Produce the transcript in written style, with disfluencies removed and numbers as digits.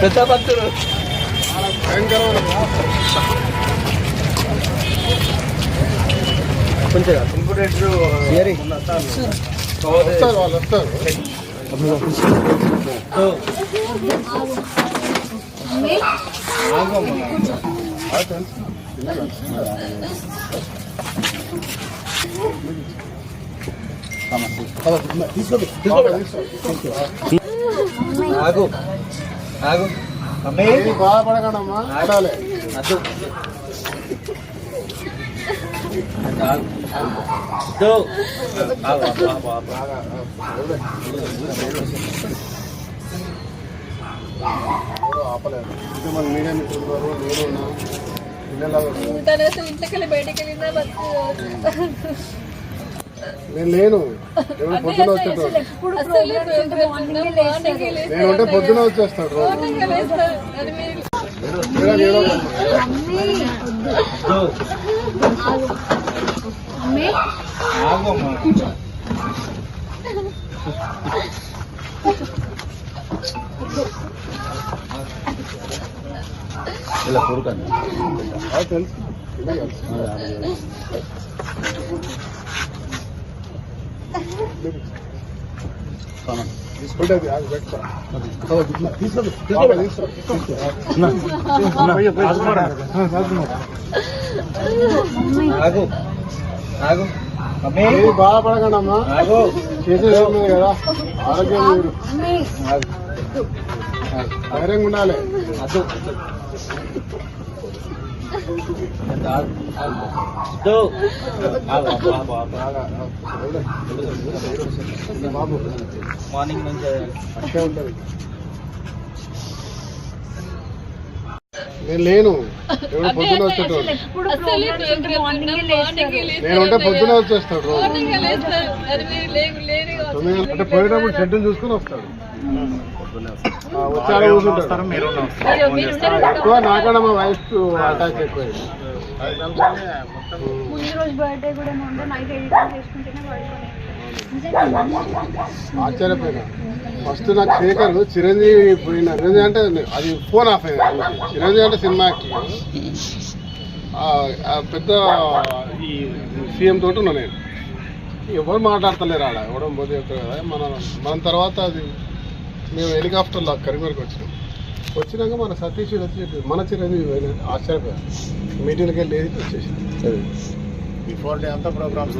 పెద్ద భక్తులు కొంచెం వాళ్ళు వస్తారు. ఆగు ఆగు బాధపడకండమ్మా. ఆడాలి. ఆపలేదు. మన మీడియా మిత్రులు నేను లేను. పొద్దున వచ్చేటాడు. నేనుంటే పొద్దున వచ్చేస్తాడు. ఇలా కోరుకండి తెలుసు. తీసుకుంటే బాధపడకండమ్మా. చేసేది ఏముంది కదా, ఆరోగ్యం మీరు ధైర్యంగా ఉండాలి. మార్నింగ్ నుంచి అట్లే ఉంటుంది. నేను లేను. ఎవరు పొద్దున వచ్చేటోడు. నేనుంటే పొద్దున వచ్చేస్తాడు. అంటే పోయేటప్పుడు షెడ్యూల్ చూసుకుని వస్తాడు. వచ్చాడు కూర్చుంటాడు. ఎక్కువ నాకన్నా మా వైఫ్ అటాక్ ఎక్కువ. ఆశ్చర్యపోయినా. ఫస్ట్ నాకు శేఖర్ చిరంజీవి పోయిన చిరంజీవి అంటే అది ఫోన్ ఆఫ్ అయింది. చిరంజీవి అంటే సినిమాకి పెద్ద ఈ సీఎం తోటి ఉన్నా నేను. ఎవరు మాట్లాడతలేరు ఆడ. ఎవడం పోతే చెప్తారు కదా. మన తర్వాత అది మేము హెలికాప్టర్లో కరీంనగర్కి వచ్చినాక మన సతీష్ వచ్చి మన చిరంజీవి ఆశ్చర్యపోయారు. మీటింగ్కి వెళ్ళి వచ్చేసి బిఫోర్ డే అంతా ప్రోగ్రామ్స్